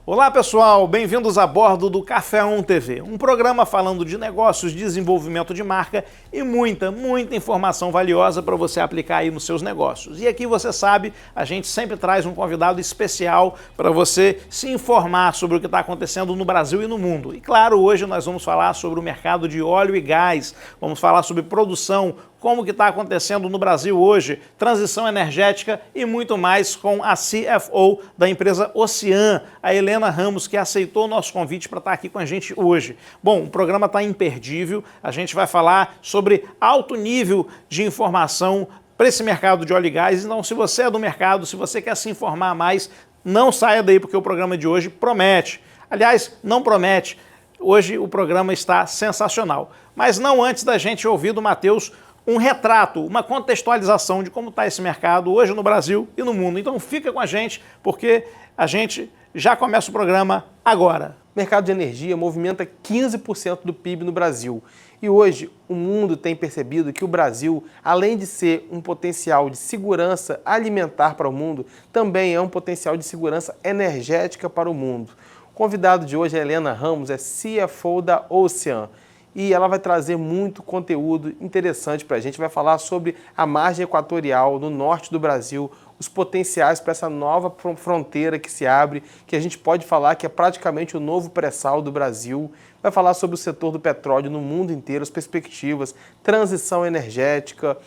Olá pessoal, bem-vindos a bordo do Café 1 TV, um programa falando de negócios, desenvolvimento de marca e muita informação valiosa para você aplicar aí nos seus negócios. E aqui você sabe, a gente sempre traz um convidado especial para você se informar sobre o que está acontecendo no Brasil e no mundo. E claro, hoje nós vamos falar sobre o mercado de óleo e gás, vamos falar sobre produção, como que está acontecendo no Brasil hoje, transição energética e muito mais com a CFO da empresa Ocean, a Helena Ramos, que aceitou o nosso convite para estar aqui com a gente hoje. Bom, o programa está imperdível, a gente vai falar sobre alto nível de informação para esse mercado de óleo e gás. Então, se você é do mercado, se você quer se informar mais, não saia daí porque o programa de hoje promete. Aliás, não promete. Hoje o programa está sensacional. Mas não antes da gente ouvir do Matheus um retrato, uma contextualização de como está esse mercado hoje no Brasil e no mundo. Então fica com a gente, porque a gente já começa o programa agora. O mercado de energia movimenta 15% do PIB no Brasil. E hoje o mundo tem percebido que o Brasil, além de ser um potencial de segurança alimentar para o mundo, também é um potencial de segurança energética para o mundo. O convidado de hoje é Helena Ramos, é CFO da Ocean. E ela vai trazer muito conteúdo interessante para a gente. Vai falar sobre a margem equatorial no norte do Brasil, os potenciais para essa nova fronteira que se abre, que a gente pode falar que é praticamente o novo pré-sal do Brasil. Vai falar sobre o setor do petróleo no mundo inteiro, as perspectivas, transição energética,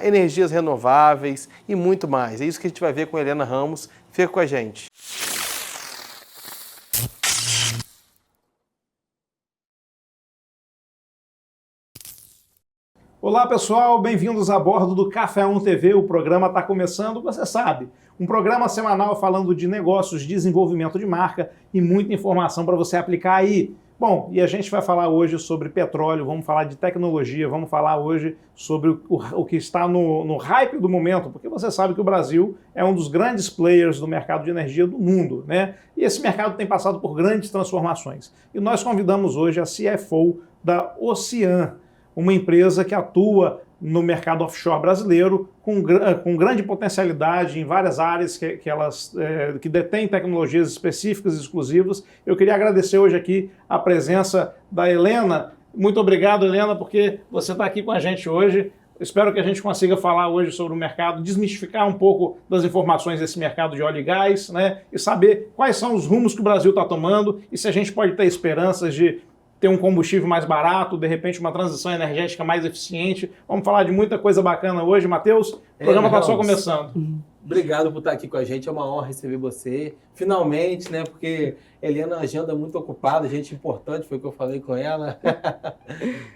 energias renováveis e muito mais. É isso que a gente vai ver com a Helena Ramos. Fica com a gente. Olá pessoal, bem-vindos a bordo do Café 1 TV, o programa está começando, você sabe, um programa semanal falando de negócios, desenvolvimento de marca e muita informação para você aplicar aí. Bom, e a gente vai falar hoje sobre petróleo, vamos falar de tecnologia, vamos falar hoje sobre o que está no hype do momento, porque você sabe que o Brasil é um dos grandes players do mercado de energia do mundo, né? E esse mercado tem passado por grandes transformações. E nós convidamos hoje a CFO da Ocean, uma empresa que atua no mercado offshore brasileiro com grande potencialidade em várias áreas que detêm tecnologias específicas e exclusivas. Eu queria agradecer hoje aqui a presença da Helena. Muito obrigado, Helena, porque você está aqui com a gente hoje. Espero que a gente consiga falar hoje sobre o mercado, desmistificar um pouco das informações desse mercado de óleo e gás, né? E saber quais são os rumos que o Brasil está tomando e se a gente pode ter esperanças de ter um combustível mais barato, de repente uma transição energética mais eficiente. Vamos falar de muita coisa bacana hoje, Matheus. O programa está só começando. Obrigado por estar aqui com a gente, é uma honra receber você. Finalmente, né? Porque Helena agenda muito ocupada, gente importante, foi o que eu falei com ela.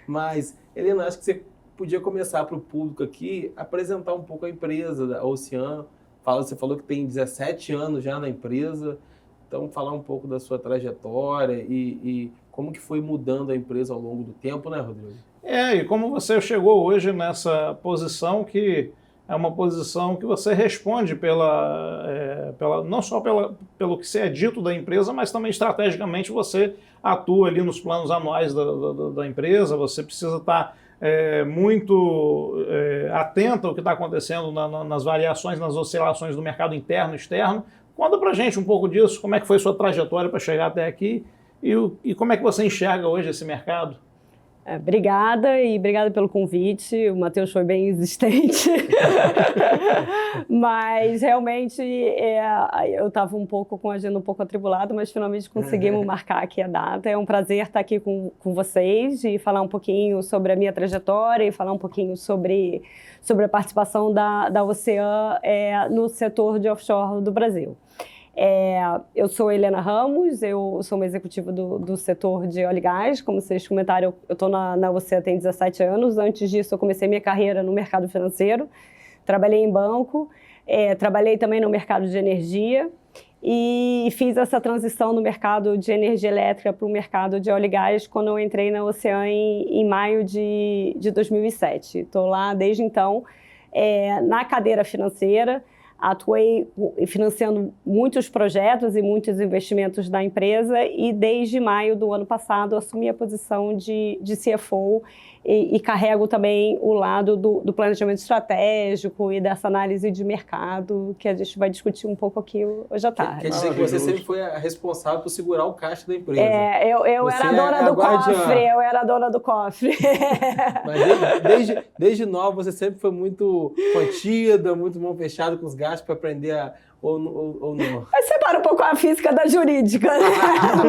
Mas, Helena, acho que você podia começar para o público aqui, apresentar um pouco a empresa da Ocean. Você falou que tem 17 anos já na empresa, então falar um pouco da sua trajetória e como que foi mudando a empresa ao longo do tempo, né, Rodrigo? E como você chegou hoje nessa posição que é uma posição que você responde não só pelo que se é dito da empresa, mas também estrategicamente você atua ali nos planos anuais da empresa, você precisa estar muito atento ao que está acontecendo nas variações, nas oscilações do mercado interno e externo. Conta pra gente um pouco disso, como é que foi sua trajetória para chegar até aqui e como é que você enxerga hoje esse mercado? Obrigada e obrigada pelo convite. O Matheus foi bem insistente, mas realmente eu estava com a agenda um pouco atribulada, mas finalmente conseguimos marcar aqui a data. É um prazer estar aqui com vocês e falar um pouquinho sobre a minha trajetória e falar um pouquinho sobre a participação da Ocean no setor de offshore do Brasil. Eu sou Helena Ramos, eu sou uma executiva do setor de óleo e gás. Como vocês comentaram, eu estou na Ocean tem 17 anos. Antes disso, eu comecei minha carreira no mercado financeiro. Trabalhei em banco, trabalhei também no mercado de energia e fiz essa transição do mercado de energia elétrica para o mercado de óleo e gás quando eu entrei na Ocean em maio de 2007. Estou lá desde então na cadeira financeira. atuei financiando muitos projetos e muitos investimentos da empresa e desde maio do ano passado assumi a posição de CFO e carrego também o lado do planejamento estratégico e dessa análise de mercado que a gente vai discutir um pouco aqui hoje à tarde. Quer dizer que você sempre foi a responsável por segurar o caixa da empresa. Eu era a dona do cofre, eu era a dona do cofre. Mas desde nova você sempre foi muito contida, muito mão fechada com os gastos para aprender ou não. Mas separa um pouco a física da jurídica.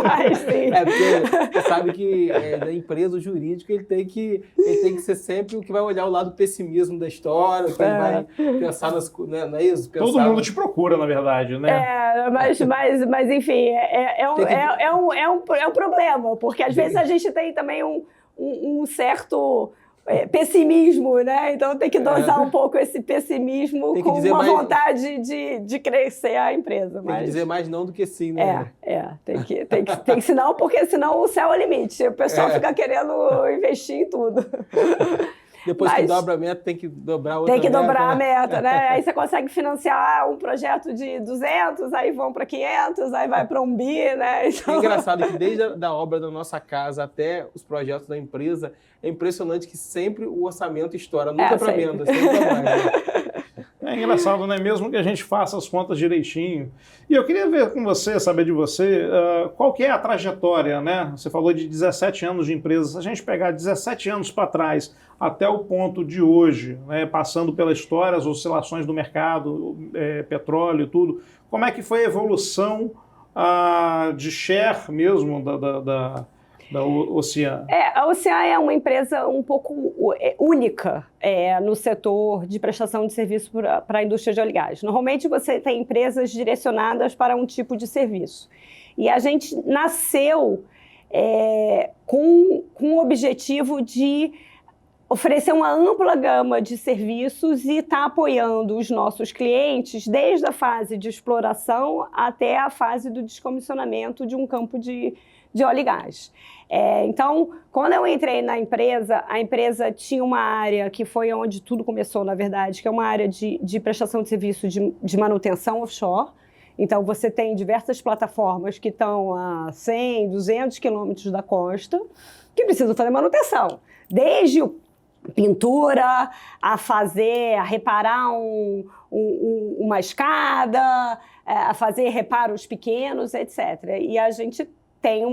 Mas, sim. Porque você sabe que da empresa, o jurídico, ele tem que ser sempre o que vai olhar o lado pessimismo da história, que vai pensar nas... Não é isso? Todo mundo te procura, na verdade, né? Mas enfim, é um problema, porque às vezes a gente tem também um certo... pessimismo, né? Então tem que dosar um pouco esse pessimismo com uma vontade de crescer a empresa. Tem que dizer mais não do que sim, né? Tem que senão, porque senão o céu é o limite. O pessoal fica querendo investir em tudo. Depois que dobra a meta, tem que dobrar outra meta. Tem que dobrar a meta, né? Aí você consegue financiar um projeto de 200, aí vão para 500, aí vai para um bi, né? Então... É engraçado que desde a obra da nossa casa até os projetos da empresa, é impressionante que sempre o orçamento estoura, nunca para venda, sempre para mais. Né? É engraçado, né? Mesmo que a gente faça as contas direitinho. E eu queria ver com você, saber de você, qual que é a trajetória, né? Você falou de 17 anos de empresa. Se a gente pegar 17 anos para trás até o ponto de hoje, né? Passando pela história, as oscilações do mercado, petróleo e tudo, como é que foi a evolução de share mesmo da Ocean? A Ocean é uma empresa um pouco única no setor de prestação de serviço para a indústria de óleo e gás. Normalmente você tem empresas direcionadas para um tipo de serviço. E a gente nasceu com o objetivo de oferecer uma ampla gama de serviços e estar apoiando os nossos clientes desde a fase de exploração até a fase do descomissionamento de um campo de óleo e gás. Então, quando eu entrei na empresa, a empresa tinha uma área que foi onde tudo começou, na verdade, que é uma área de prestação de serviço de manutenção offshore. Então, você tem diversas plataformas que estão a 100, 200 quilômetros da costa que precisam fazer manutenção. Desde pintura, a reparar uma escada, a fazer reparos pequenos, etc. E a gente tem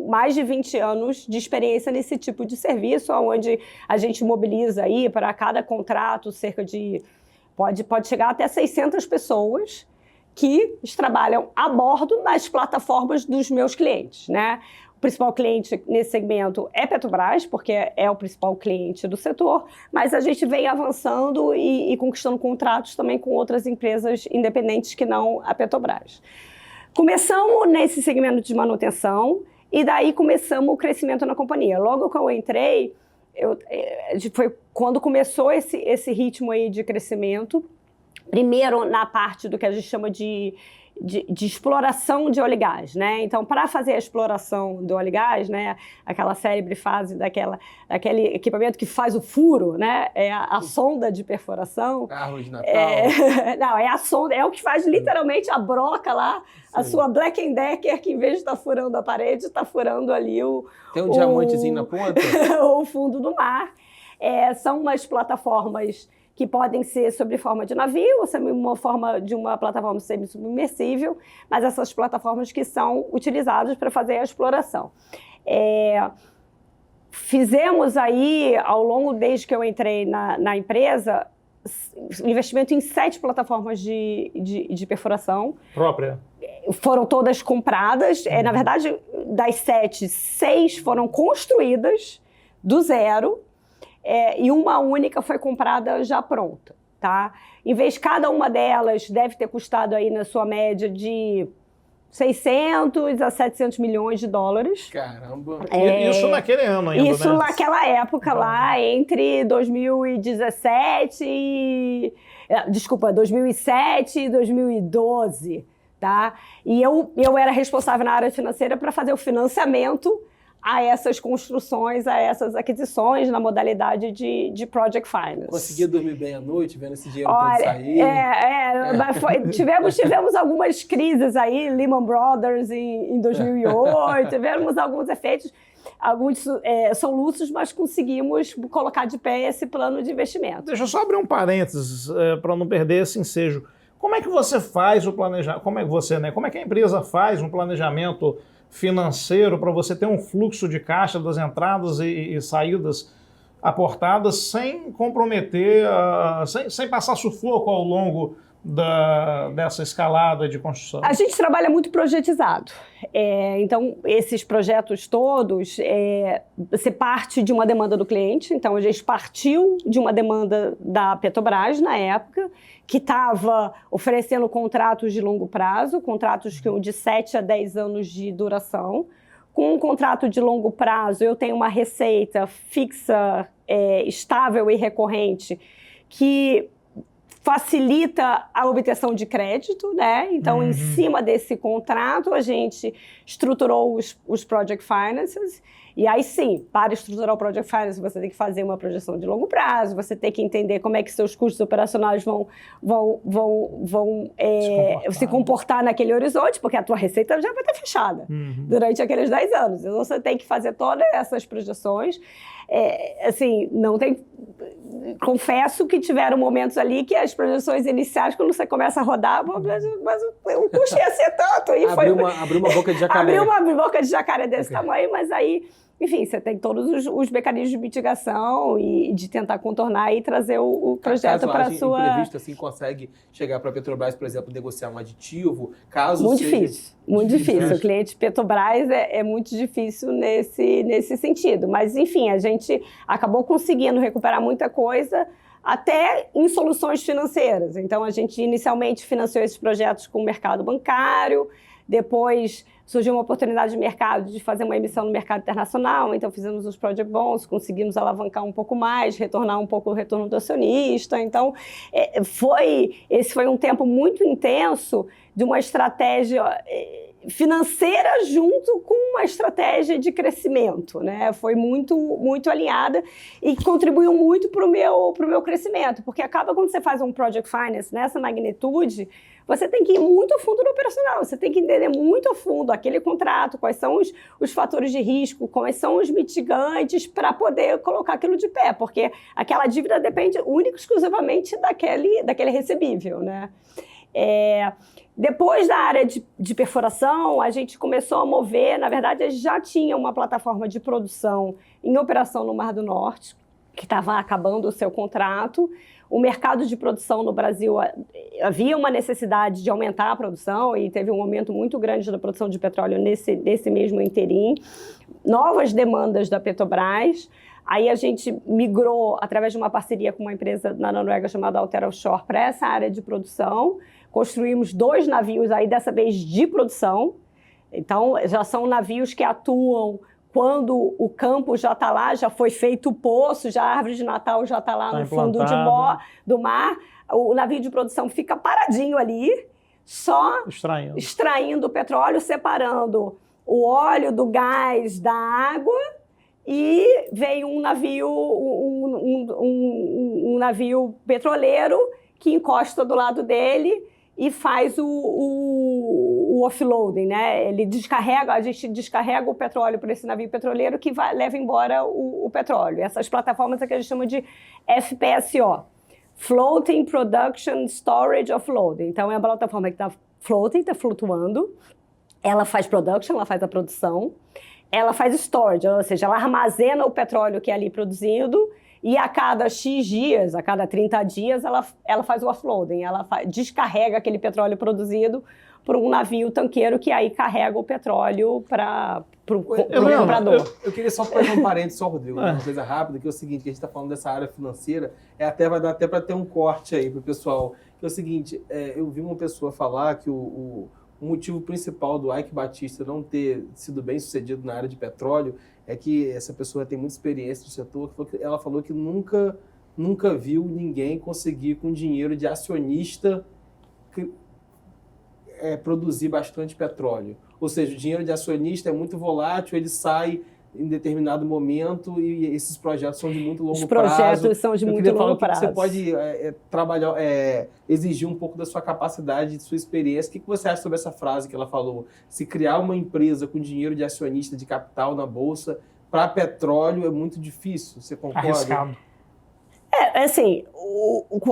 mais de 20 anos de experiência nesse tipo de serviço, onde a gente mobiliza aí para cada contrato cerca de... Pode chegar até 600 pessoas que trabalham a bordo das plataformas dos meus clientes, né? O principal cliente nesse segmento é Petrobras, porque é o principal cliente do setor, mas a gente vem avançando e conquistando contratos também com outras empresas independentes que não a Petrobras. Começamos nesse segmento de manutenção e daí começamos o crescimento na companhia. Logo que eu entrei, foi quando começou esse ritmo aí de crescimento, primeiro na parte do que a gente chama de exploração de óleo e gás, né? Então, para fazer a exploração do óleo e gás, né, aquela célebre fase daquele equipamento que faz o furo, né, a sonda de perfuração. Carro de Natal. Não, é a sonda, é o que faz literalmente a broca lá, a sua Black & Decker, que em vez de estar furando a parede, está furando ali Tem um diamantezinho na ponta? O fundo do mar. São umas plataformas que podem ser sob forma de navio ou sob uma forma de uma plataforma semi-submersível, mas essas plataformas que são utilizadas para fazer a exploração. Fizemos aí, ao longo, desde que eu entrei na empresa, investimento em 7 plataformas de perfuração. Própria? Foram todas compradas. Na verdade, das 7, 6 foram construídas do zero. E uma única foi comprada já pronta, tá? Em vez de cada uma delas deve ter custado aí na sua média de 600 a 700 milhões de dólares. Caramba! Isso naquele ano ainda, isso né? naquela época lá, entre 2017 e... Desculpa, 2007 e 2012, tá? E eu era responsável na área financeira para fazer o financiamento a essas construções, a essas aquisições na modalidade de Project Finance. Conseguia dormir bem à noite, vendo esse dinheiro todo sair? Mas tivemos algumas crises aí, Lehman Brothers em 2008, tivemos alguns efeitos, alguns soluços, mas conseguimos colocar de pé esse plano de investimento. Deixa eu só abrir um parênteses para não perder esse ensejo. Como é que você faz o planejamento? Como é que a empresa faz um planejamento financeiro para você ter um fluxo de caixa das entradas e saídas aportadas sem comprometer, sem passar sufoco ao longo dessa escalada de construção? A gente trabalha muito projetizado. Então, esses projetos todos, você parte de uma demanda do cliente. Então, a gente partiu de uma demanda da Petrobras, na época, que estava oferecendo contratos de longo prazo, contratos de 7 a 10 anos de duração. Com um contrato de longo prazo, eu tenho uma receita fixa, estável e recorrente, que facilita a obtenção de crédito, né? Então, em cima desse contrato, a gente estruturou os Project Finances. E aí, sim, para estruturar o Project Finance, você tem que fazer uma projeção de longo prazo, você tem que entender como é que seus custos operacionais vão se comportar naquele horizonte, porque a tua receita já vai estar fechada durante aqueles 10 anos. Então, você tem que fazer todas essas projeções. Não tem... Confesso que tiveram momentos ali que as projeções iniciais, quando você começa a rodar, mas o custo ia ser tanto. E abriu uma boca de jacaré. Abriu uma boca de jacaré desse tamanho, mas aí, enfim, você tem todos os mecanismos de mitigação e de tentar contornar e trazer o projeto para a sua... imprevisto, assim, consegue chegar para a Petrobras, por exemplo, negociar um aditivo, caso muito seja... Difícil, muito difícil. O cliente Petrobras é muito difícil nesse sentido. Mas, enfim, a gente acabou conseguindo recuperar muita coisa, até em soluções financeiras. Então, a gente inicialmente financiou esses projetos com o mercado bancário, depois surgiu uma oportunidade de mercado de fazer uma emissão no mercado internacional, então fizemos os Project Bonds, conseguimos alavancar um pouco mais, retornar um pouco o retorno do acionista. Então, esse foi um tempo muito intenso de uma estratégia financeira junto com uma estratégia de crescimento, né? Foi muito, muito alinhada e contribuiu muito para o meu crescimento, porque acaba quando você faz um Project Finance nessa magnitude, você tem que ir muito a fundo no operacional, você tem que entender muito a fundo aquele contrato, quais são os fatores de risco, quais são os mitigantes para poder colocar aquilo de pé, porque aquela dívida depende única e exclusivamente daquele recebível, né? Depois da área de perfuração, a gente começou a mover, na verdade, a gente já tinha uma plataforma de produção em operação no Mar do Norte, que estava acabando o seu contrato. O mercado de produção no Brasil, havia uma necessidade de aumentar a produção e teve um aumento muito grande da produção de petróleo nesse mesmo interim. Novas demandas da Petrobras. Aí a gente migrou, através de uma parceria com uma empresa na Noruega chamada Alter Offshore, para essa área de produção. Construímos 2 navios, aí dessa vez de produção. Então, já são navios que atuam quando o campo já está lá, já foi feito o poço, já a árvore de Natal já está lá no fundo do mar. O navio de produção fica paradinho ali, só extraindo o petróleo, separando o óleo do gás da água, e veio um navio petroleiro que encosta do lado dele e faz o offloading, né? A gente descarrega o petróleo para esse navio petroleiro que leva embora o petróleo. Essas plataformas é que a gente chama de FPSO, Floating Production Storage Offloading. Então, é uma plataforma que está floating, está flutuando, ela faz production, ela faz a produção, ela faz storage, ou seja, ela armazena o petróleo que é ali produzido, e a cada X dias, a cada 30 dias, ela faz o offloading, ela descarrega aquele petróleo produzido por um navio tanqueiro que aí carrega o petróleo para o comprador. Eu queria só fazer um parênteses só, Rodrigo, uma coisa rápida, que é o seguinte, que a gente está falando dessa área financeira, vai dar até para ter um corte aí para o pessoal, que é o seguinte, eu vi uma pessoa falar que o motivo principal do Eike Batista não ter sido bem sucedido na área de petróleo é que essa pessoa tem muita experiência no setor, ela falou que nunca viu ninguém conseguir com dinheiro de acionista produzir bastante petróleo. Ou seja, o dinheiro de acionista é muito volátil, ele sai em determinado momento e esses projetos são de muito longo Os prazo. projetos são de muito longo prazo. Você pode trabalhar, exigir um pouco da sua capacidade, de sua experiência. O que você acha sobre essa frase que ela falou? Se criar uma empresa com dinheiro de acionista, de capital na Bolsa, para petróleo é muito difícil. Você concorda? Arriscado. Assim,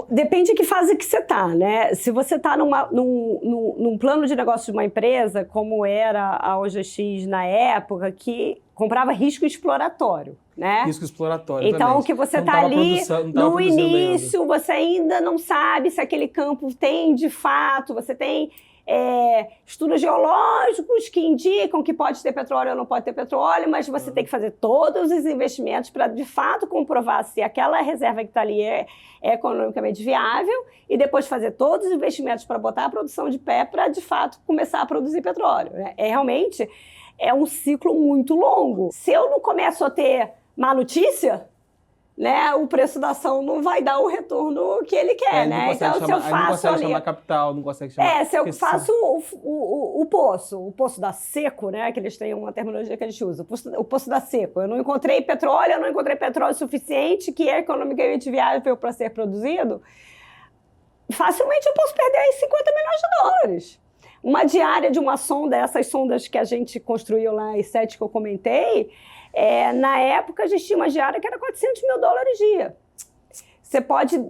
depende de que fase que você está, né? Se você está num plano de negócio de uma empresa, como era a OGX na época, que comprava risco exploratório, né? Risco exploratório então, também. que você está ali no início, você ainda não sabe se aquele campo tem, de fato, você tem estudos geológicos que indicam que pode ter petróleo ou não pode ter petróleo, mas você tem que fazer todos os investimentos para, de fato, comprovar se aquela reserva que está ali é economicamente viável e depois fazer todos os investimentos para botar a produção de pé para, de fato, começar a produzir petróleo, né? Realmente é um ciclo muito longo. Se eu não começo a ter má notícia, né, o preço da ação não vai dar o retorno que ele quer, né? Então, se eu faço não consegue ali... chamar capital, não consegue chamar... se eu faço o poço da seco, né, que eles têm uma terminologia que eles usam, o poço da seco. Eu não encontrei petróleo suficiente que é economicamente viável para ser produzido, facilmente eu posso perder aí 50 milhões de dólares. Uma diária de uma sonda, essas sondas que a gente construiu lá, as 7 que eu comentei, na época a gente tinha uma diária que era $400 mil dia. Você pode,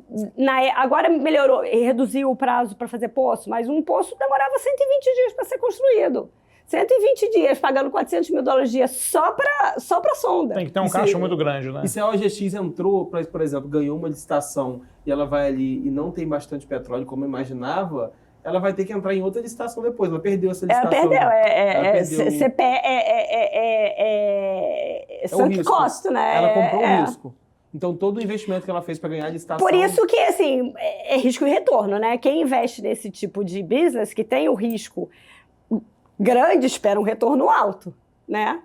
agora melhorou, reduziu o prazo para fazer poço, mas um poço demorava 120 dias para ser construído. 120 dias pagando $400 mil dia só para sonda. Tem que ter um caixa muito grande, né? E se a OGX entrou, por exemplo, ganhou uma licitação e ela vai ali e não tem bastante petróleo como eu imaginava, ela vai ter que entrar em outra licitação depois. Ela perdeu essa licitação. Ela perdeu. CPE sunk cost, né? Ela comprou o risco. Então, todo o investimento que ela fez para ganhar a licitação... Por isso que, assim, é risco e retorno, né? Quem investe nesse tipo de business, que tem o risco grande, espera um retorno alto, né?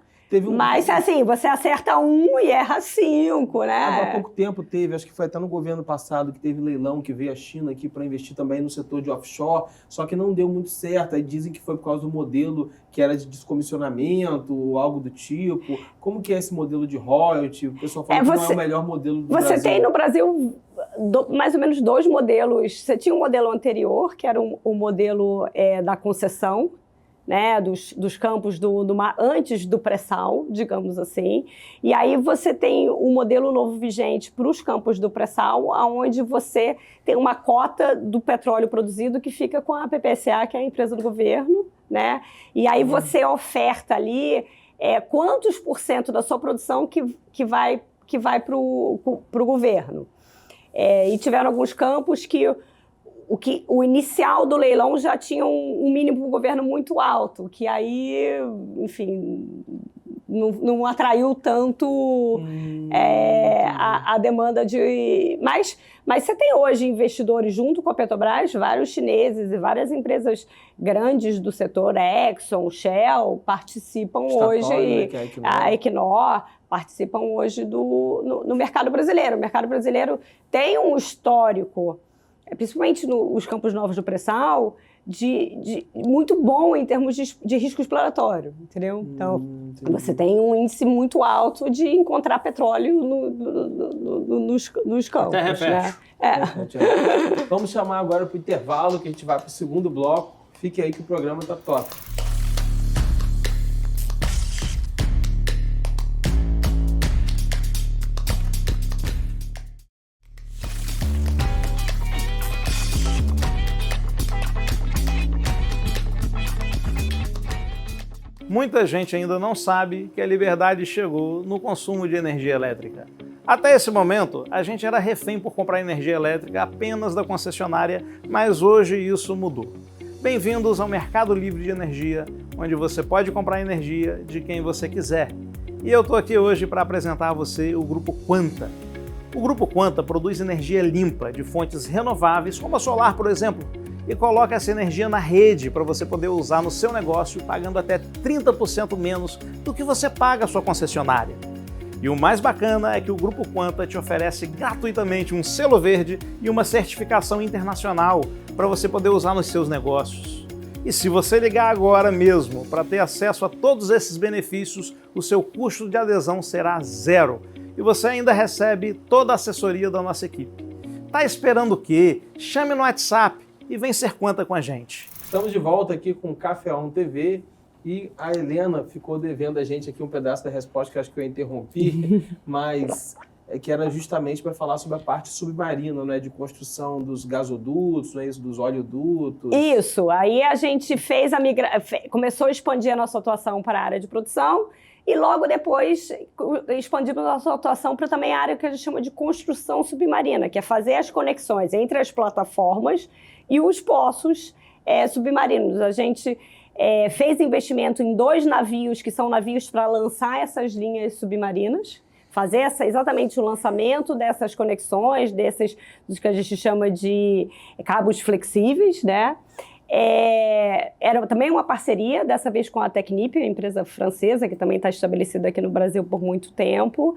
Mas, assim, você acerta 1 e erra 5, né? Há pouco tempo teve, acho que foi até no governo passado, que teve leilão, que veio a China aqui para investir também no setor de offshore, só que não deu muito certo. Aí dizem que foi por causa do modelo que era de descomissionamento ou algo do tipo. Como que é esse modelo de royalty? O pessoal fala que não é o melhor modelo do Brasil. Você tem no Brasil mais ou menos 2 modelos. Você tinha um modelo anterior, que era o modelo da concessão, né, dos campos antes do pré-sal, digamos assim. E aí você tem o modelo novo vigente para os campos do pré-sal, onde você tem uma cota do petróleo produzido que fica com a PPSA, que é a empresa do governo, né? E aí você oferta ali quantos % da sua produção que vai para o governo. E tiveram alguns campos que o inicial do leilão já tinha um mínimo do governo muito alto, que aí, enfim, não atraiu tanto a demanda de... Mas você tem hoje investidores junto com a Petrobras, vários chineses e várias empresas grandes do setor, Exxon, Shell, participam hoje, né, a Equinor, participam hoje no mercado brasileiro. O mercado brasileiro tem um histórico, principalmente nos campos novos do pré-sal, muito bom em termos de risco exploratório, entendeu? Então, você tem um índice muito alto de encontrar petróleo nos campos. Até repete. Né? Vamos chamar agora para o intervalo, que a gente vai para o segundo bloco. Fique aí que o programa tá top. Muita gente ainda não sabe que a liberdade chegou no consumo de energia elétrica. Até esse momento, a gente era refém por comprar energia elétrica apenas da concessionária, mas hoje isso mudou. Bem-vindos ao Mercado Livre de Energia, onde você pode comprar energia de quem você quiser. E eu estou aqui hoje para apresentar a você o Grupo Quanta. O Grupo Quanta produz energia limpa de fontes renováveis, como a solar, por exemplo, e coloca essa energia na rede para você poder usar no seu negócio, pagando até 30% menos do que você paga a sua concessionária. E o mais bacana é que o Grupo Quanta te oferece gratuitamente um selo verde e uma certificação internacional para você poder usar nos seus negócios. E se você ligar agora mesmo para ter acesso a todos esses benefícios, o seu custo de adesão será zero. E você ainda recebe toda a assessoria da nossa equipe. Tá esperando o quê? Chame no WhatsApp e vem ser conta com a gente. Estamos de volta aqui com o Café On TV e a Helena ficou devendo a gente aqui um pedaço da resposta que acho que eu interrompi, mas que era justamente para falar sobre a parte submarina, né, de construção dos gasodutos, né, dos oleodutos. Isso, aí a gente fez começou a expandir a nossa atuação para a área de produção e logo depois expandimos a nossa atuação para também a área que a gente chama de construção submarina, que é fazer as conexões entre as plataformas e os poços submarinos. A gente fez investimento em 2 navios, que são navios para lançar essas linhas submarinas, fazer exatamente o lançamento dessas conexões, dos que a gente chama de cabos flexíveis, né? Era também uma parceria, dessa vez com a Technip, uma empresa francesa que também está estabelecida aqui no Brasil por muito tempo.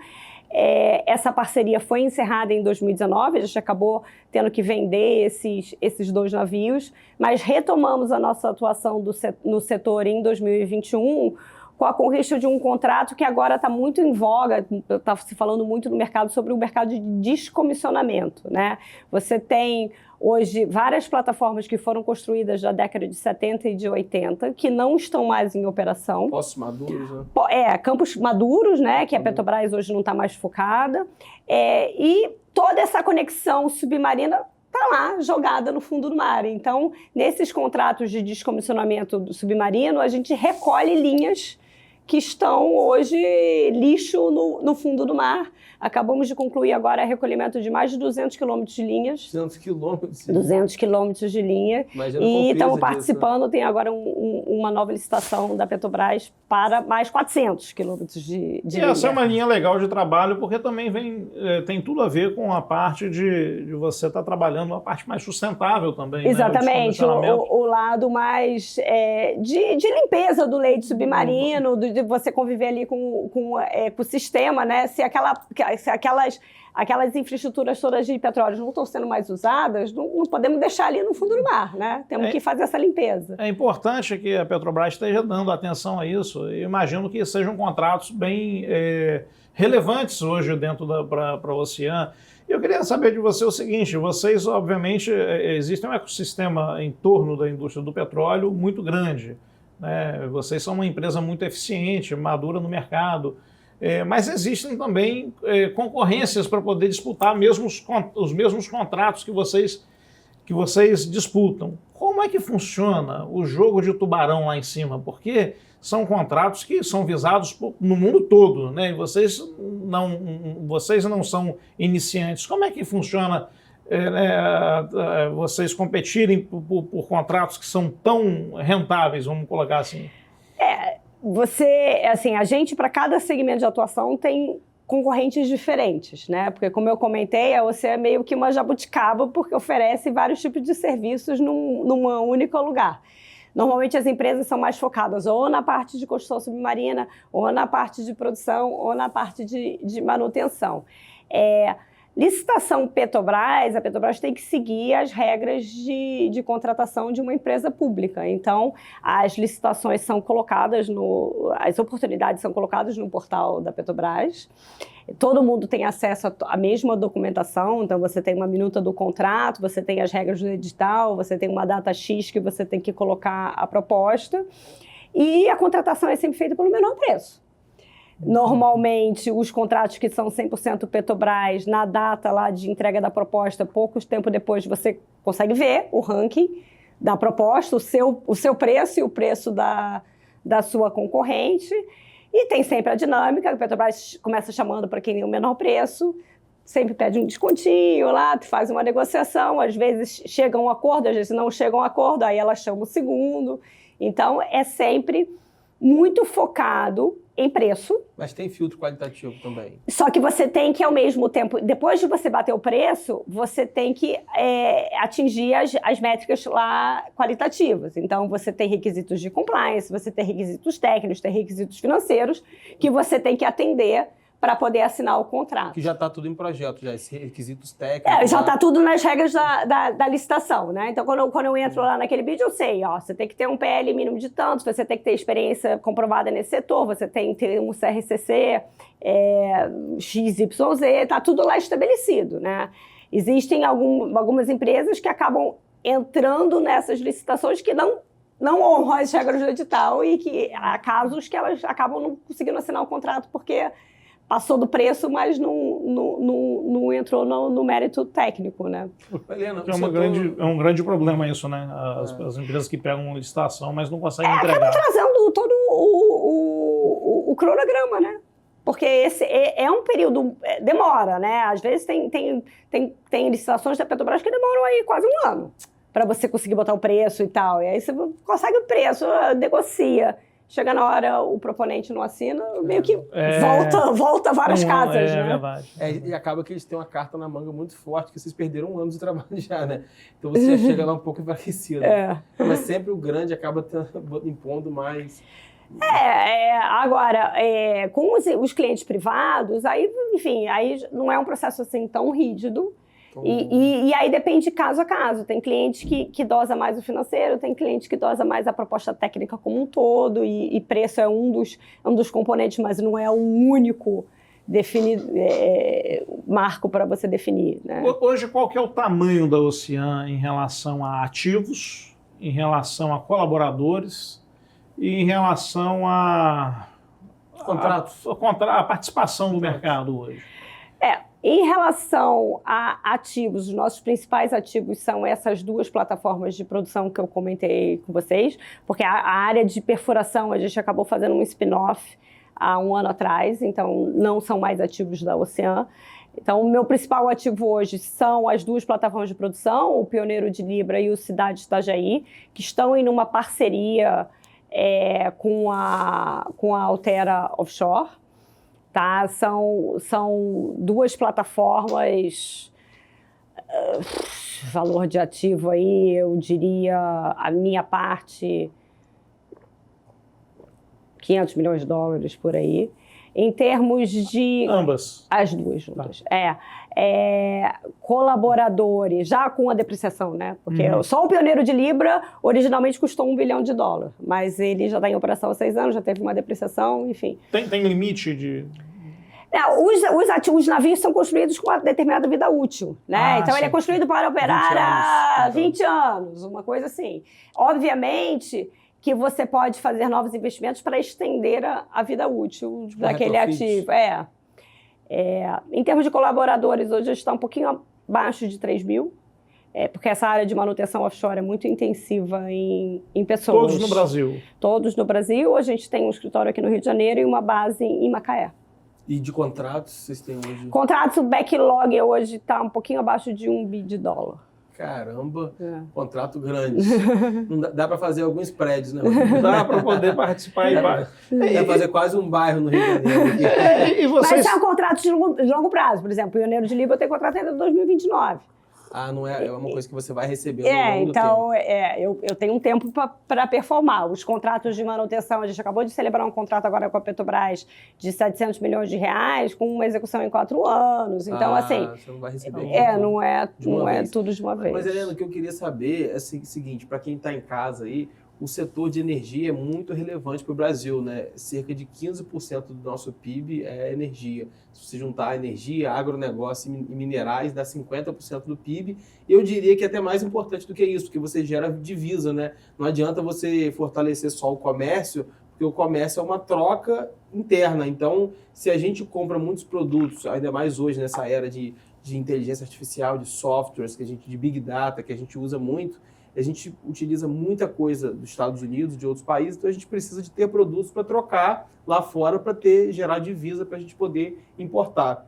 Essa parceria foi encerrada em 2019, a gente acabou tendo que vender esses 2 navios, mas retomamos a nossa atuação no setor em 2021 com a conquista de um contrato que agora está muito em voga, está se falando muito no mercado sobre o mercado de descomissionamento, né? Você tem hoje várias plataformas que foram construídas na década de 70 e de 80 que não estão mais em operação. Poços maduros, né? Campos maduros, né? Que a Petrobras hoje não está mais focada. E toda essa conexão submarina está lá, jogada no fundo do mar. Então, nesses contratos de descomissionamento submarino, a gente recolhe linhas que estão hoje lixo no fundo do mar. Acabamos de concluir agora o recolhimento de mais de 200 quilômetros de linhas. 200 quilômetros? 200 quilômetros de linha. E estamos participando, tem agora uma nova licitação da Petrobras para mais 400 quilômetros de linha. Essa é uma linha legal de trabalho, porque também tem tudo a ver com a parte de você estar trabalhando uma parte mais sustentável também. Exatamente, né? O lado mais de limpeza do leito submarino, de você conviver ali com o sistema, né? Se aquelas infraestruturas todas de petróleo não estão sendo mais usadas, não podemos deixar ali no fundo do mar, né? Temos que fazer essa limpeza. É importante que a Petrobras esteja dando atenção a isso. Eu imagino que sejam contratos bem relevantes hoje dentro para o Ocean. Eu queria saber de você o seguinte: vocês, obviamente, existe um ecossistema em torno da indústria do petróleo muito grande, né? Vocês são uma empresa muito eficiente, madura no mercado. Mas existem também concorrências para poder disputar os mesmos contratos que vocês disputam. Como é que funciona o jogo de tubarão lá em cima? Porque são contratos que são visados no mundo todo, né? E vocês não são iniciantes. Como é que funciona vocês competirem por contratos que são tão rentáveis, vamos colocar assim? A gente, para cada segmento de atuação, tem concorrentes diferentes, né? Porque, como eu comentei, você é meio que uma jabuticaba, porque oferece vários tipos de serviços num único lugar. Normalmente, as empresas são mais focadas ou na parte de construção submarina, ou na parte de produção, ou na parte de manutenção. Licitação Petrobras, a Petrobras tem que seguir as regras de contratação de uma empresa pública. Então, as licitações são colocadas as oportunidades são colocadas no portal da Petrobras. Todo mundo tem acesso à mesma documentação, então você tem uma minuta do contrato, você tem as regras do edital, você tem uma data X que você tem que colocar a proposta, e a contratação é sempre feita pelo menor preço. Normalmente, os contratos que são 100% Petrobras, na data lá de entrega da proposta, poucos tempo depois você consegue ver o ranking da proposta, o seu preço e o preço da sua concorrente. E tem sempre a dinâmica, a Petrobras começa chamando para quem tem o menor preço, sempre pede um descontinho lá, faz uma negociação, às vezes chega a um acordo, às vezes não chega a um acordo, aí ela chama o segundo. Então, é sempre muito focado em preço. Mas tem filtro qualitativo também. Só que você tem que, ao mesmo tempo, depois de você bater o preço, você tem que atingir as métricas lá qualitativas. Então, você tem requisitos de compliance, você tem requisitos técnicos, tem requisitos financeiros que você tem que atender para poder assinar o contrato. Que já está tudo em projeto, já, esses requisitos técnicos. Já está tudo nas regras da licitação, né? Então, quando eu entro lá naquele bid, eu sei, ó, você tem que ter um PL mínimo de tanto, você tem que ter experiência comprovada nesse setor, você tem que ter um CRCC XYZ, está tudo lá estabelecido, né? Existem algumas empresas que acabam entrando nessas licitações que não honram as regras do edital e que há casos que elas acabam não conseguindo assinar o contrato porque passou do preço, mas não entrou no mérito técnico, né? Helena, É um grande problema isso, né? As empresas que pegam licitação, mas não conseguem entregar. Acaba trazendo todo o cronograma, né? Porque esse é um período, demora, né? Às vezes tem licitações da Petrobras que demoram aí quase um ano para você conseguir botar o preço e tal. E aí você consegue o preço, negocia. Chega na hora, o proponente não assina, meio que volta várias casas, né? É verdade. E acaba que eles têm uma carta na manga muito forte, que vocês perderam um ano de trabalho já, né? Então você já chega lá um pouco enfraquecido. Mas sempre o grande acaba impondo mais. Agora, com os clientes privados, aí, enfim, aí não é um processo assim tão rígido. E aí depende de caso a caso. Tem cliente que dosa mais o financeiro, tem cliente que dosa mais a proposta técnica como um todo, e preço é um dos componentes, mas não é o único marco para você definir, né? Hoje, qual que é o tamanho da Ocean em relação a ativos, em relação a colaboradores e em relação a contratos? A participação no mercado hoje? Em relação a ativos, os nossos principais ativos são essas duas plataformas de produção que eu comentei com vocês, porque a área de perfuração a gente acabou fazendo um spin-off há um ano atrás, então não são mais ativos da Ocean. Então, o meu principal ativo hoje são as duas plataformas de produção, o Pioneiro de Libra e o Cidade Itajaí, que estão em uma parceria com a Altera Offshore. Tá? São duas plataformas, valor de ativo aí, eu diria, a minha parte, $500 milhões por aí. Em termos de... Ambas? As duas juntas. Colaboradores, já com a depreciação, né? Porque só o Pioneiro de Libra originalmente custou $1 bilhão, mas ele já está em operação há 6 anos, já teve uma depreciação, enfim. Tem limite de... Os navios são construídos com uma determinada vida útil, né? Então, ele é construído para operar há 20 anos, uma coisa assim. Obviamente que você pode fazer novos investimentos para estender a vida útil daquele ativo. Em termos de colaboradores, hoje está um pouquinho abaixo de 3 mil, porque essa área de manutenção offshore é muito intensiva em pessoas. Todos no Brasil? Todos no Brasil. A gente tem um escritório aqui no Rio de Janeiro e uma base em Macaé. E de contratos, vocês têm hoje? Contratos, o backlog hoje está um pouquinho abaixo de $1 bilhão. Caramba, contrato grande. Não dá para fazer alguns prédios, né? Dá para poder participar. Dá para fazer quase um bairro no Rio de Janeiro. E vocês... Mas são contratos de longo prazo. Por exemplo, o Pioneiro de Libra tem contrato até 2029. Não é uma coisa que você vai receber ao longo do então, tempo. eu tenho um tempo para performar. Os contratos de manutenção, a gente acabou de celebrar um contrato agora com a Petrobras de R$700 milhões, com uma execução em 4 anos. Então, assim... Você não vai receber não é tudo de uma vez. Mas, Helena, o que eu queria saber é o seguinte, para quem está em casa aí, o setor de energia é muito relevante para o Brasil, né? Cerca de 15% do nosso PIB é energia. Se você juntar energia, agronegócio e minerais, dá 50% do PIB. E eu diria que é até mais importante do que isso, porque você gera divisa, né? Não adianta você fortalecer só o comércio, porque o comércio é uma troca interna. Então, se a gente compra muitos produtos, ainda mais hoje nessa era de inteligência artificial, de softwares, de Big Data, que a gente usa muito, a gente utiliza muita coisa dos Estados Unidos, de outros países, então a gente precisa de ter produtos para trocar lá fora para gerar divisa para a gente poder importar.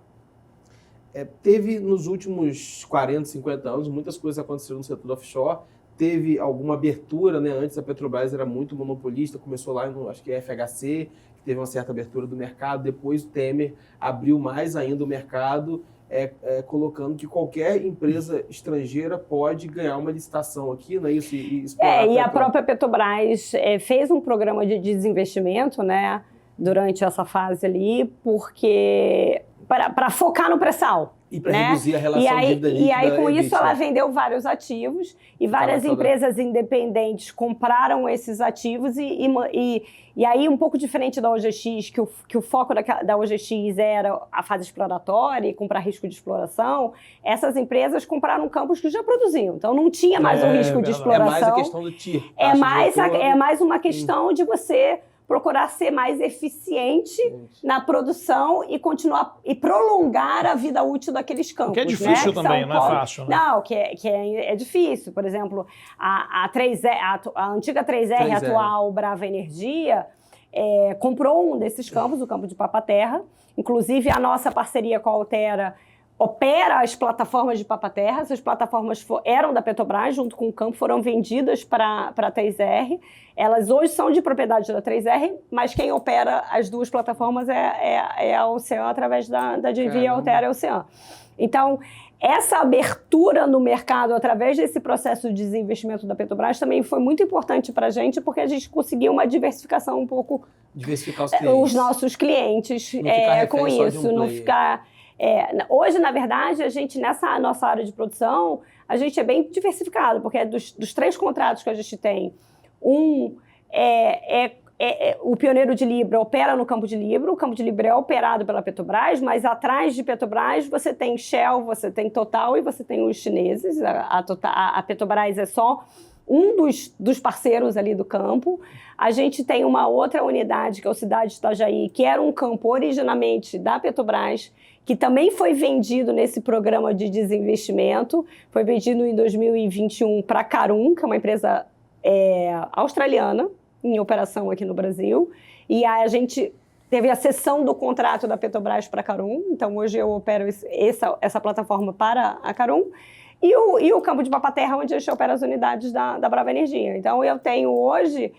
Teve nos últimos 40, 50 anos, muitas coisas aconteceram no setor offshore, teve alguma abertura, né? Antes a Petrobras era muito monopolista, começou lá no, acho que é FHC, que teve uma certa abertura do mercado, depois o Temer abriu mais ainda o mercado, colocando que qualquer empresa estrangeira pode ganhar uma licitação aqui, não é isso? E a própria Petrobras fez um programa de desinvestimento, né, durante essa fase ali, porque para focar no pré-sal. E para reduzir a relação dívida líquida. E aí, com isso, ela vendeu vários ativos e várias empresas independentes compraram esses ativos e aí, um pouco diferente da OGX, que o foco da OGX era a fase exploratória e comprar risco de exploração, essas empresas compraram campos que já produziam. Então, não tinha mais o risco de exploração. É mais a questão do TIR. É mais uma questão de você procurar ser mais eficiente na produção e continuar e prolongar a vida útil daqueles campos. Que é difícil, né? Também, não é fácil. Né? Não, é difícil. Por exemplo, a antiga 3R, atual Brava Energia, comprou um desses campos, o campo de Papa-Terra. Inclusive, a nossa parceria com a Altera opera as plataformas de Papa-Terra. Essas plataformas eram da Petrobras, junto com o campo, foram vendidas para a 3R. Elas hoje são de propriedade da 3R, mas quem opera as duas plataformas é a Ocean, através da JV Altera e Ocean. Então, essa abertura no mercado, através desse processo de desinvestimento da Petrobras, também foi muito importante para a gente, porque a gente conseguiu uma diversificação um pouco... Diversificar os clientes. Os nossos clientes com isso, não ficar... Hoje, na verdade, a gente, nessa nossa área de produção, a gente é bem diversificado, porque dos 3 contratos que a gente tem, o Pioneiro de Libra opera no Campo de Libra, o Campo de Libra é operado pela Petrobras, mas atrás de Petrobras você tem Shell, você tem Total e você tem os chineses. A Petrobras é só um dos parceiros ali do campo. A gente tem uma outra unidade, que é o Cidade de Itajaí, que era um campo originalmente da Petrobras, que também foi vendido nesse programa de desinvestimento, foi vendido em 2021 para a Carum, que é uma empresa australiana, em operação aqui no Brasil, e a gente teve a cessão do contrato da Petrobras para a Carum, então hoje eu opero essa plataforma para a Carum, e o campo de Papa-Terra, onde a gente opera as unidades da Brava Energia. Então eu tenho hoje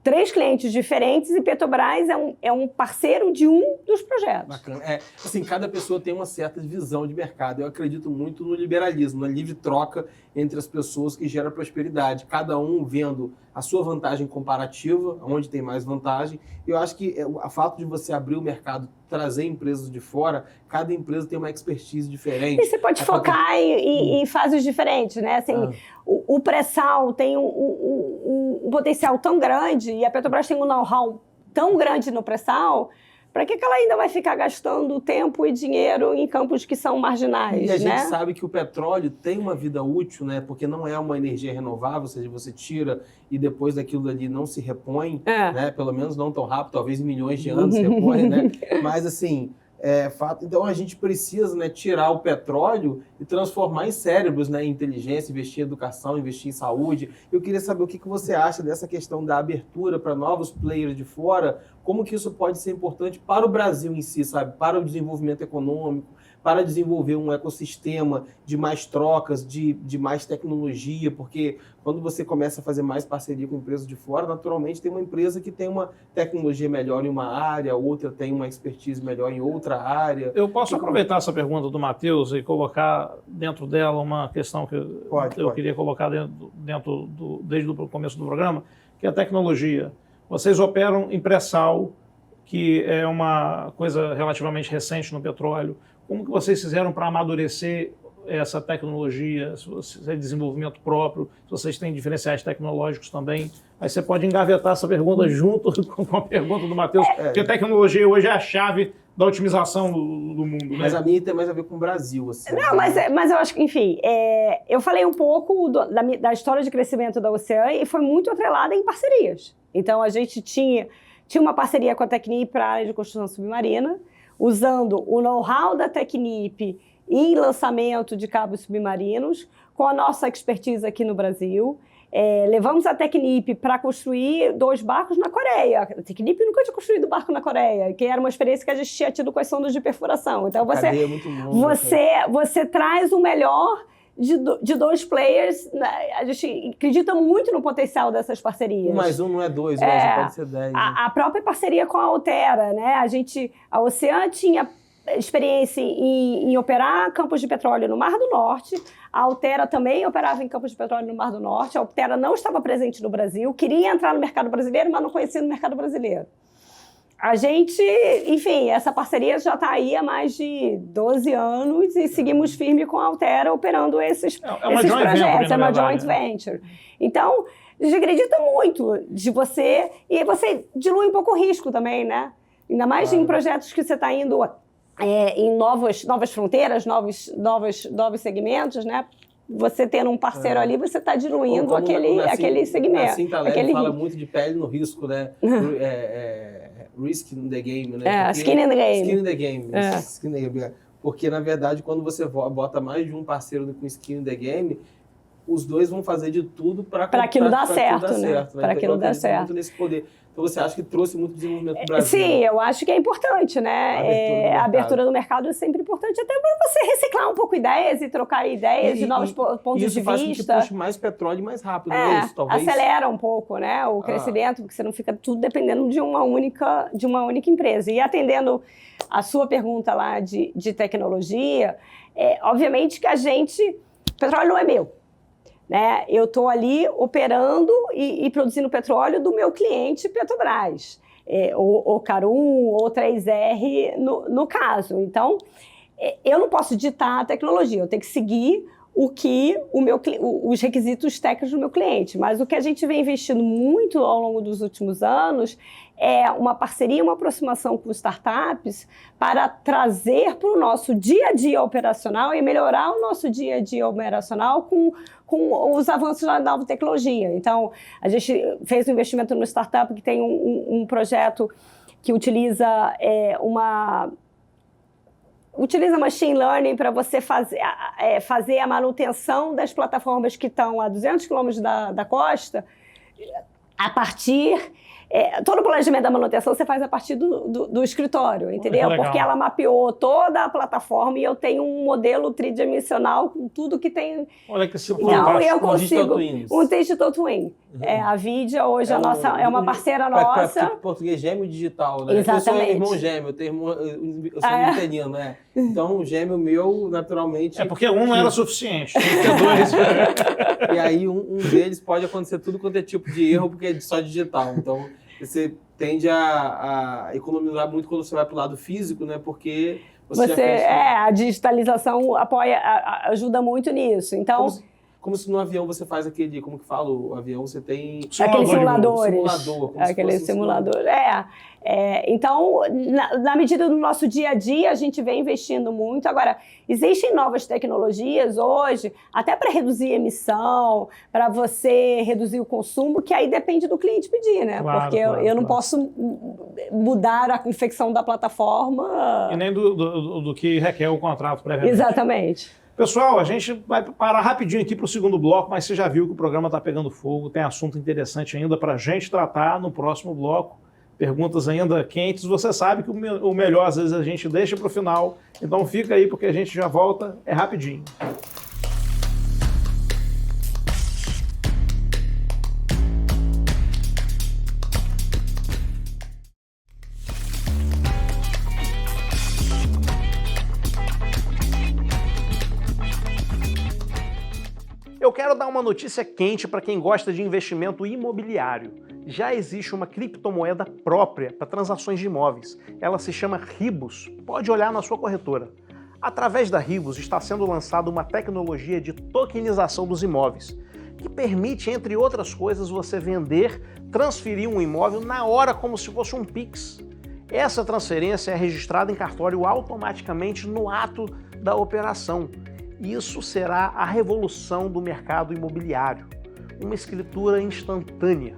3 clientes diferentes e Petrobras é um parceiro de um dos projetos. Bacana. Assim, cada pessoa tem uma certa visão de mercado. Eu acredito muito no liberalismo, na livre troca entre as pessoas que gera prosperidade. Cada um vendo a sua vantagem comparativa, onde tem mais vantagem. Eu acho que o fato de você abrir o mercado, trazer empresas de fora, cada empresa tem uma expertise diferente. E você pode focar em fases diferentes, né? Assim, o pré-sal tem um potencial tão grande e a Petrobras tem um know-how tão grande no pré-sal, para que ela ainda vai ficar gastando tempo e dinheiro em campos que são marginais, E a gente sabe que o petróleo tem uma vida útil, né? Porque não é uma energia renovável, ou seja, você tira e depois daquilo ali não se repõe, né? Pelo menos não tão rápido, talvez em milhões de anos se repõe, né? Mas assim... fato. Então a gente precisa, né, tirar o petróleo e transformar em cérebros, né, em inteligência, investir em educação, investir em saúde. Eu queria saber o que você acha dessa questão da abertura para novos players de fora, como que isso pode ser importante para o Brasil em si, sabe, para o desenvolvimento econômico, para desenvolver um ecossistema de mais trocas, de mais tecnologia, porque quando você começa a fazer mais parceria com empresas de fora, naturalmente tem uma empresa que tem uma tecnologia melhor em uma área, outra tem uma expertise melhor em outra área. Eu posso aproveitar essa pergunta do Matheus e colocar dentro dela uma questão que eu queria colocar desde o começo do programa, que é a tecnologia. Vocês operam em pré-sal, que é uma coisa relativamente recente no petróleo. Como que vocês fizeram para amadurecer essa tecnologia, se é desenvolvimento próprio, se vocês têm diferenciais tecnológicos também? Aí você pode engavetar essa pergunta junto com a pergunta do Matheus, porque a tecnologia hoje é a chave da otimização do mundo. Né? Mas a minha tem mais a ver com o Brasil. Assim, não, mas eu acho que, enfim, eu falei um pouco da história de crescimento da Ocean e foi muito atrelada em parcerias. Então, a gente tinha uma parceria com a Tecnip para a área de construção submarina, usando o know-how da Tecnip em lançamento de cabos submarinos, com a nossa expertise aqui no Brasil. Levamos a Tecnip para construir 2 barcos na Coreia. A Tecnip nunca tinha construído barco na Coreia, que era uma experiência que a gente tinha tido com as sondas de perfuração. Então, você traz o melhor de 2 players. A gente acredita muito no potencial dessas parcerias. 1 mais 1 não é 2, mas pode ser 10. Né? A própria parceria com a Altera, né? A Ocean tinha experiência em operar campos de petróleo no Mar do Norte. A Altera também operava em campos de petróleo no Mar do Norte. A Altera não estava presente no Brasil, queria entrar no mercado brasileiro, mas não conhecia o mercado brasileiro. A gente, enfim, essa parceria já está aí há mais de 12 anos e seguimos firme com a Altera operando esses uma esses joint projetos. venture, É uma na joint verdade, venture. Então, a gente acredita muito de você, e você dilui um pouco o risco também, né? Ainda mais em projetos que você está indo em novas fronteiras, novos segmentos, né? Você tendo um parceiro ali, você está diluindo aquele segmento. Nassim Taleb fala muito de pele no risco, né? Risk in the game, né? Skin in the game. Skin in the game. Skin in the game. Porque, na verdade, quando você bota mais de um parceiro com skin in the game, os dois vão fazer de tudo para aquilo dar certo, né? Para aquilo dar certo. Muito nesse poder. Então, você acha que trouxe muito desenvolvimento para o Brasil? Sim, eu acho que é importante, né? A abertura do mercado é sempre importante, até para você reciclar um pouco ideias e trocar ideias de novos pontos de vista. Isso faz com que puxe mais petróleo mais rápido, não é isso? Talvez. Acelera um pouco, né, o crescimento, porque você não fica tudo dependendo de uma única empresa. E atendendo a sua pergunta lá de tecnologia, obviamente que petróleo não é meu. Né? Eu estou ali operando e produzindo petróleo do meu cliente Petrobras, ou Carum, ou 3R no caso. Então, eu não posso ditar a tecnologia, eu tenho que seguir os requisitos técnicos do meu cliente. Mas o que a gente vem investindo muito ao longo dos últimos anos é uma parceria, uma aproximação com startups para trazer para o nosso dia a dia operacional e melhorar o nosso dia a dia operacional com os avanços da nova tecnologia. Então, a gente fez um investimento numa startup que tem um projeto que utiliza machine learning para você fazer a manutenção das plataformas que estão a 200 quilômetros da costa, a partir... todo o planejamento da manutenção você faz a partir do escritório, entendeu? Porque ela mapeou toda a plataforma e eu tenho um modelo tridimensional com tudo que tem... Olha que se Então, eu consigo... Um digital twin. A Vidia hoje é uma parceira nossa. Para português gêmeo digital, né? Exatamente. Eu sou irmão gêmeo, eu sou interino, né? Então, o gêmeo meu, naturalmente... porque um não era suficiente, tem que ter dois. E aí, um deles pode acontecer tudo quanto é tipo de erro, porque é só digital. Então, você tende a economizar muito quando você vai para o lado físico, né? Porque você já fez... a digitalização ajuda muito nisso. Então... Como se no avião você faz como que fala? O avião você tem... Aqueles simuladores. Aquele simulador. Então, na medida do nosso dia a dia, a gente vem investindo muito. Agora, existem novas tecnologias hoje, até para reduzir emissão, para você reduzir o consumo, que aí depende do cliente pedir, né? Claro, porque eu não posso mudar a confecção da plataforma. E nem do que requer o contrato previamente. Exatamente. Pessoal, a gente vai parar rapidinho aqui para o segundo bloco, mas você já viu que o programa está pegando fogo, tem assunto interessante ainda para a gente tratar no próximo bloco, perguntas ainda quentes. Você sabe que o melhor às vezes a gente deixa para o final, então fica aí porque a gente já volta, é rapidinho. Eu quero dar uma notícia quente para quem gosta de investimento imobiliário. Já existe uma criptomoeda própria para transações de imóveis. Ela se chama Ribus. Pode olhar na sua corretora. Através da Ribus está sendo lançada uma tecnologia de tokenização dos imóveis, que permite, entre outras coisas, você vender, transferir um imóvel na hora como se fosse um Pix. Essa transferência é registrada em cartório automaticamente no ato da operação. Isso será a revolução do mercado imobiliário, uma escritura instantânea.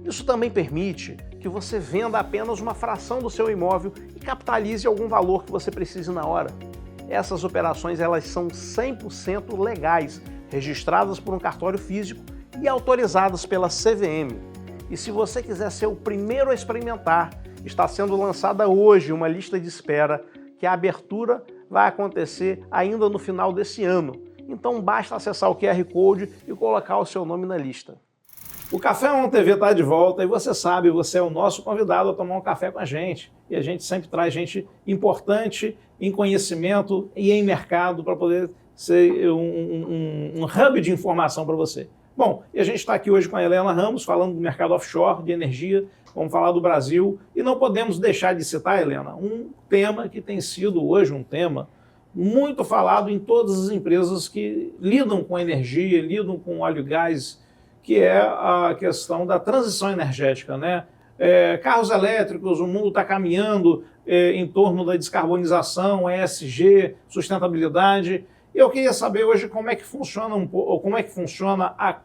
Isso também permite que você venda apenas uma fração do seu imóvel e capitalize algum valor que você precise na hora. Essas operações elas são 100% legais, registradas por um cartório físico e autorizadas pela CVM. E se você quiser ser o primeiro a experimentar, está sendo lançada hoje uma lista de espera que a abertura vai acontecer ainda no final desse ano. Então basta acessar o QR Code e colocar o seu nome na lista. O Café On TV está de volta e você sabe, você é o nosso convidado a tomar um café com a gente. E a gente sempre traz gente importante em conhecimento e em mercado para poder ser um hub de informação para você. Bom, e a gente está aqui hoje com a Helena Ramos, falando do mercado offshore, de energia, vamos falar do Brasil, e não podemos deixar de citar, Helena, um tema que tem sido hoje um tema muito falado em todas as empresas que lidam com energia, lidam com óleo e gás, que é a questão da transição energética, né? Carros elétricos, o mundo está caminhando em torno da descarbonização, ESG, sustentabilidade. Eu queria saber hoje como é que funciona a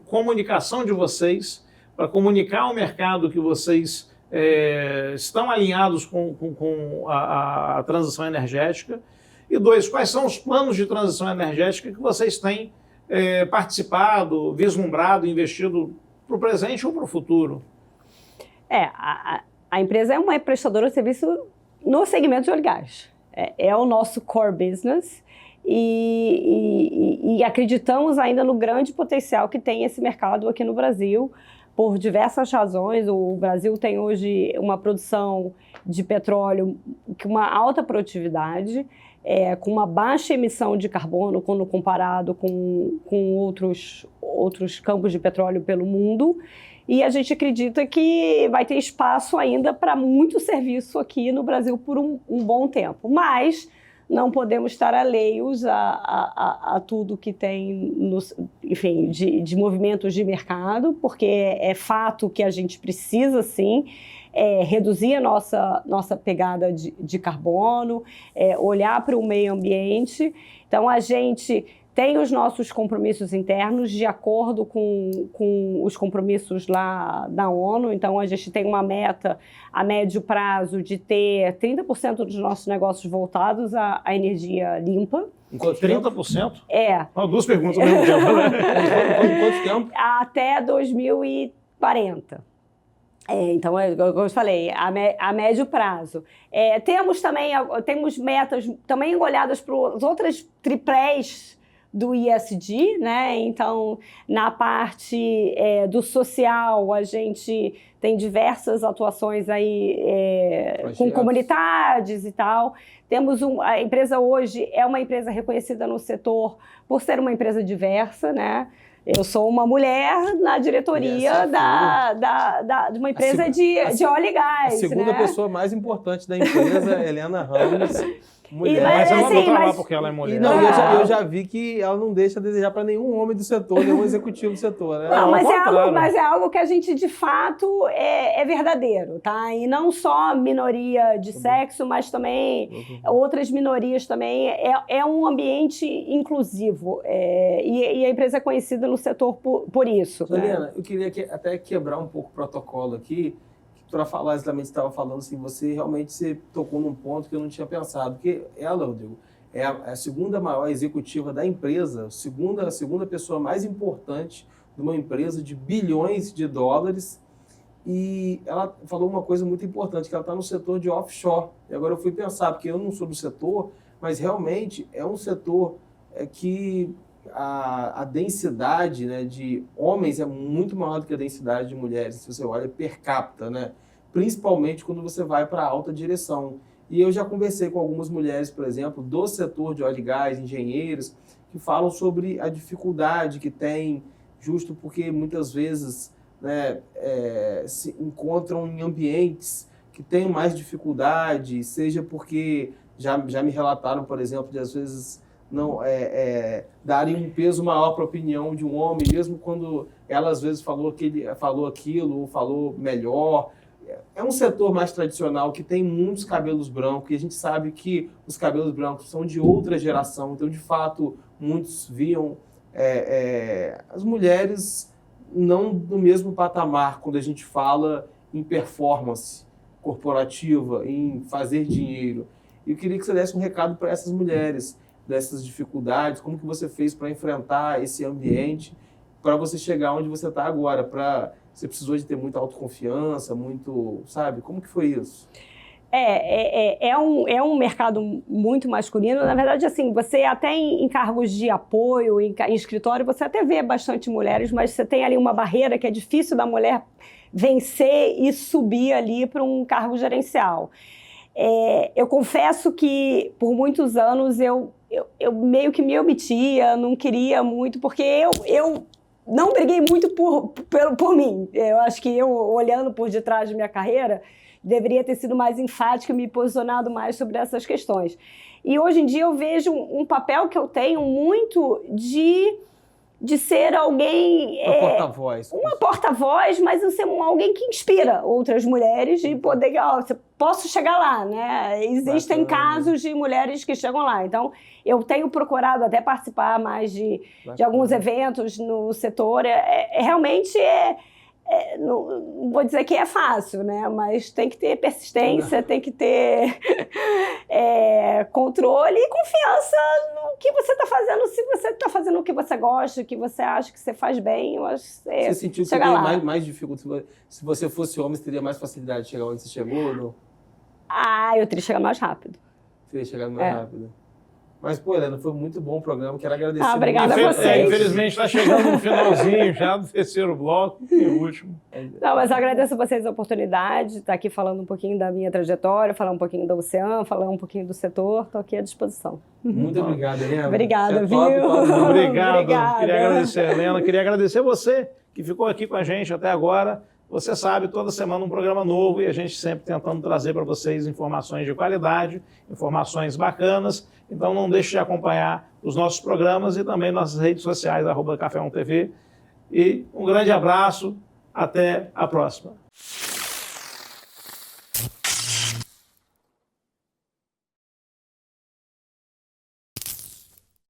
comunicação de vocês para comunicar ao mercado que vocês estão alinhados com a transição energética. E 2, quais são os planos de transição energética que vocês têm participado, vislumbrado, investido para o presente ou para o futuro? A empresa é uma prestadora de serviço no segmento de óleo e gás. É o nosso core business e acreditamos ainda no grande potencial que tem esse mercado aqui no Brasil, por diversas razões. O Brasil tem hoje uma produção de petróleo com uma alta produtividade, com uma baixa emissão de carbono quando comparado com outros campos de petróleo pelo mundo. E a gente acredita que vai ter espaço ainda para muito serviço aqui no Brasil por um bom tempo. Mas não podemos estar alheios a tudo que tem, enfim, de movimentos de mercado, porque é fato que a gente precisa, sim, reduzir a nossa pegada de carbono, olhar para o meio ambiente. Então, a gente tem os nossos compromissos internos de acordo com os compromissos lá da ONU. Então, a gente tem uma meta a médio prazo de ter 30% dos nossos negócios voltados à energia limpa. 30%? Oh, 2 perguntas ao mesmo tempo. Em quanto tempo? Até 2040. Então, como eu falei, a médio prazo. Temos metas também olhadas para as outras triprés do ESG, né? Então, na parte do social, a gente tem diversas atuações aí com comunidades e tal. A empresa hoje é uma empresa reconhecida no setor por ser uma empresa diversa, né? Eu sou uma mulher na diretoria de uma empresa de óleo e gás. A segunda pessoa mais importante da empresa, Helena Ramos. Mulher. Mas ela não está lá porque ela é mulher. Não, eu já vi que ela não deixa a desejar para nenhum homem do setor, nenhum executivo do setor. Né? Não, mas é algo que a gente, de fato, é verdadeiro, tá? E não só minoria de sexo, mas também outras minorias também. É um ambiente inclusivo. E a empresa é conhecida no setor por isso. Helena, eu queria até quebrar um pouco o protocolo aqui, para falar exatamente, estava falando assim, você tocou num ponto que eu não tinha pensado, porque ela, Rodrigo, é a segunda maior executiva da empresa, a segunda pessoa mais importante de uma empresa de bilhões de dólares, e ela falou uma coisa muito importante, que ela está no setor de offshore. E agora eu fui pensar, porque eu não sou do setor, mas realmente é um setor que a densidade, né, de homens é muito maior do que a densidade de mulheres, se você olha per capita, né? Principalmente quando você vai para a alta direção. E eu já conversei com algumas mulheres, por exemplo, do setor de óleo e gás, engenheiros, que falam sobre a dificuldade que tem, justo porque muitas vezes, né, se encontram em ambientes que têm mais dificuldade, seja porque já me relataram, por exemplo, de às vezes não darem um peso maior para a opinião de um homem, mesmo quando ela às vezes falou aquilo ou falou melhor. É um setor mais tradicional que tem muitos cabelos brancos e a gente sabe que os cabelos brancos são de outra geração, então de fato muitos viam as mulheres não no mesmo patamar quando a gente fala em performance corporativa, em fazer dinheiro. E eu queria que você desse um recado para essas mulheres, dessas dificuldades, como que você fez para enfrentar esse ambiente, para você chegar onde você está agora, você precisou de ter muita autoconfiança, sabe? Como que foi isso? É um mercado muito masculino. Na verdade, assim, você até em cargos de apoio, em escritório, você até vê bastante mulheres, mas você tem ali uma barreira que é difícil da mulher vencer e subir ali para um cargo gerencial. Eu confesso que, por muitos anos, eu meio que me omitia, não queria muito, porque eu não briguei muito por mim. Eu acho que eu, olhando por detrás de minha carreira, deveria ter sido mais enfática e me posicionado mais sobre essas questões. E hoje em dia eu vejo um papel que eu tenho muito de ser alguém... Uma porta-voz. Uma porta-voz, mas eu ser alguém que inspira outras mulheres e poder... posso chegar lá, né? Existem casos de mulheres que chegam lá. Então, eu tenho procurado até participar mais de alguns eventos no setor. Realmente não vou dizer que é fácil, né? Mas tem que ter persistência, tem que ter controle e confiança no que você está fazendo. Se você está fazendo o que você gosta, o que você acha que você faz bem, eu acho que você sentiu que você teria mais dificuldade? Se você fosse homem, você teria mais facilidade de chegar onde você chegou? Ou não? Eu teria chegado mais rápido. Teria chegado mais rápido. Mas, pô, Helena, foi muito bom o programa. Quero agradecer muito. Obrigada a vocês. Infelizmente está chegando no finalzinho já do terceiro bloco e o último. Não, mas eu agradeço a vocês a oportunidade de estar aqui falando um pouquinho da minha trajetória, falar um pouquinho da Ocean, falar um pouquinho do setor. Estou aqui à disposição. Muito obrigado, Helena. Obrigada, viu? Obrigado. Queria agradecer a Helena. Queria agradecer você que ficou aqui com a gente até agora. Você sabe, toda semana um programa novo e a gente sempre tentando trazer para vocês informações de qualidade, informações bacanas. Então não deixe de acompanhar os nossos programas e também nossas redes sociais, @Café1 TV. E um grande abraço, até a próxima.